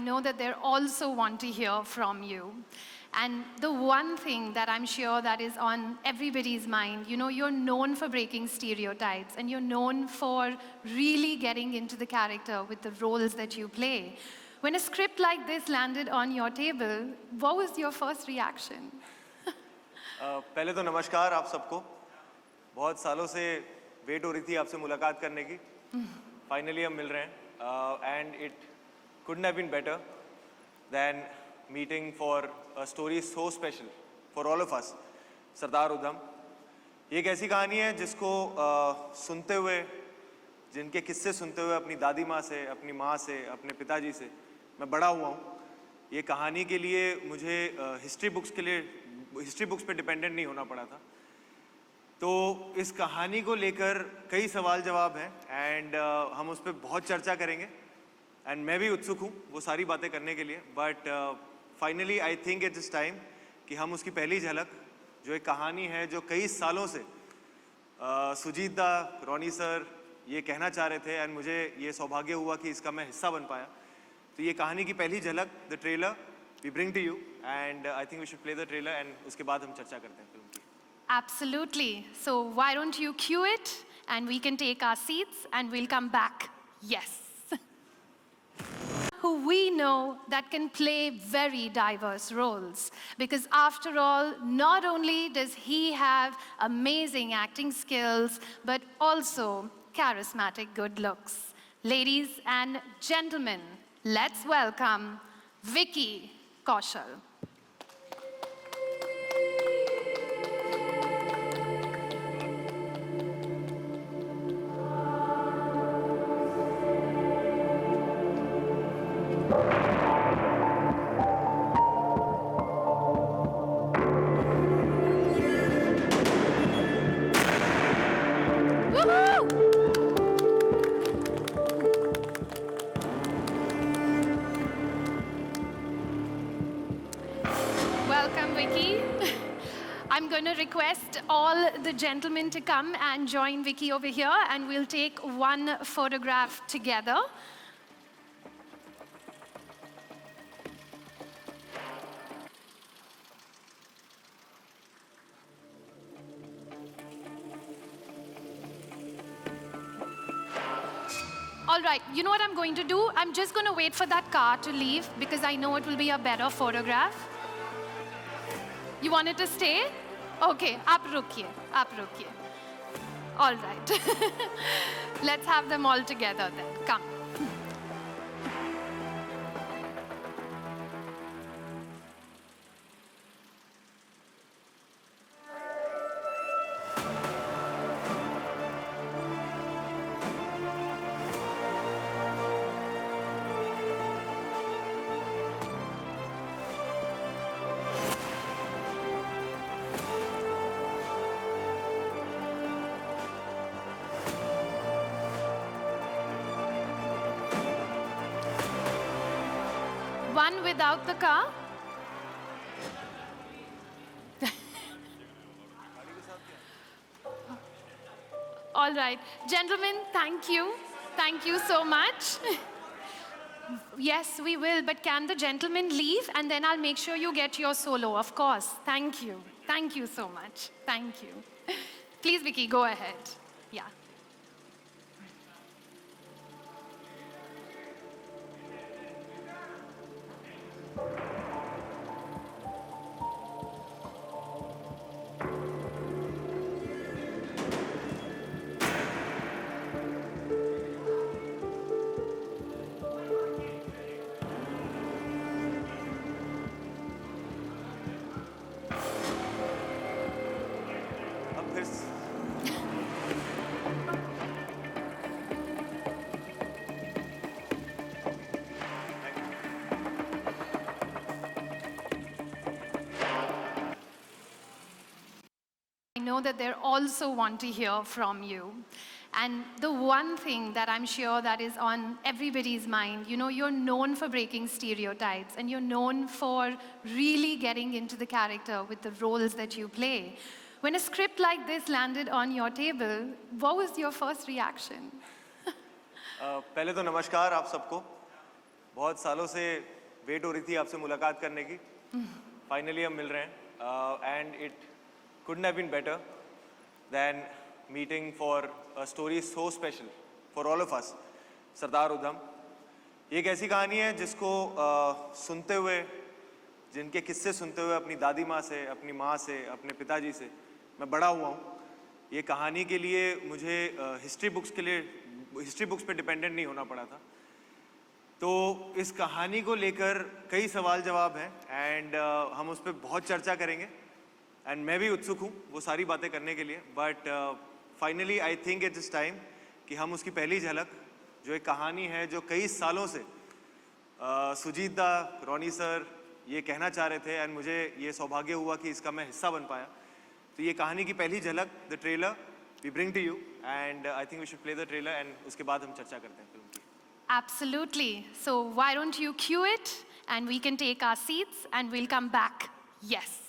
know that they also want to hear from you. And the one thing that I'm sure that is on everybody's mind, you're known for breaking stereotypes and you're known for really getting into the character with the roles that you play. When a script like this landed on your table, what was your first reaction? पहले तो नमस्कार आप सबको। बहुत सालों से wait हो रही थी आपसे मुलाकात करने की। फाइनली हम मिल रहे हैं and it couldn't have been better than meeting for a story so special for all of us, Sardar Udham. ये एक ऐसी कहानी है जिसको सुनते हुए, जिनके किस्से सुनते हुए अपनी दादी माँ से, अपनी माँ से, अपने पिताजी से मैं बड़ा हुआ हूँ। ये कहानी के लिए मुझे हिस्ट्री बुक्स पे डिपेंडेंट नहीं होना पड़ा था। तो इस कहानी को लेकर कई सवाल जवाब हैं एंड हम उस पर बहुत चर्चा करेंगे एंड मैं भी उत्सुक हूँ वो सारी बातें करने के लिए। But finally I think it is time कि हम उसकी पहली झलक, जो एक कहानी है जो कई सालों से सुजीत दा, रोनी सर ये कहना चाह रहे थे एंड मुझे ये सौभाग्य हुआ कि इसका मैं हिस्सा बन पाया। तो ये कहानी की पहली झलक, the trailer we bring to you and I think we should play the trailer and उसके बाद हम चर्चा करते हैं फिल्म की। Absolutely. So why don't you cue it and we can take our seats and we'll come back. Yes. Who we know that can play very diverse roles. Because after all, not only does he have amazing acting skills, but also charismatic good looks. Ladies and gentlemen, let's welcome Vicky Kaushal. Welcome, Vicky. I'm going to request all the gentlemen to come and join Vicky over here, and we'll take one photograph together. All right, you know what I'm going to do? I'm just going to wait for that car to leave because I know it will be a better photograph. You want it to stay? Okay, आप रुकिए. All right. Let's have them all together then. Come. One without the car. All right. Gentlemen, thank you. Thank you so much. Yes, we will, but can the gentlemen leave and then I'll make sure you get your solo, of course. Thank you. Thank you so much. Thank you. Please, Vicky, go ahead. Yeah. अब फिर I know that they also want to hear from you. And the one thing that I'm sure that is on everybody's mind, you're known for breaking stereotypes and you're known for really getting into the character with the roles that you play. When a script like this landed on your table, what was your first reaction? पहले तो नमस्कार आप सबको। बहुत सालों से wait हो रही थी आपसे मुलाकात करने की. फाइनली हम मिल रहे हैं and it couldn't have been better than meeting for a story so special for all of us. Sardar Udham. ये एक ऐसी कहानी है जिसको सुनते हुए, जिनके किस्से सुनते हुए अपनी दादी माँ से, अपनी माँ से, अपने पिताजी से मैं बड़ा हुआ हूँ. ये कहानी के लिए मुझे हिस्ट्री बुक्स पे डिपेंडेंट नहीं होना पड़ा था. तो इस कहानी को लेकर कई सवाल जवाब हैं एंड हम उस पर बहुत चर्चा करेंगे एंड मैं भी उत्सुक हूँ वो सारी बातें करने के लिए. But finally I think it is time कि हम उसकी पहली झलक, जो एक कहानी है जो कई सालों से सुजीत दा, रोनी सर ये कहना चाह रहे थे एंड मुझे ये सौभाग्य हुआ कि इसका मैं हिस्सा बन पाया. तो ये कहानी की पहली झलक, the trailer we bring to you and I think we should play the trailer and उसके बाद हम चर्चा करते हैं फिल्म की. Absolutely. So why don't you cue it and we can take our seats and we'll come back. Yes.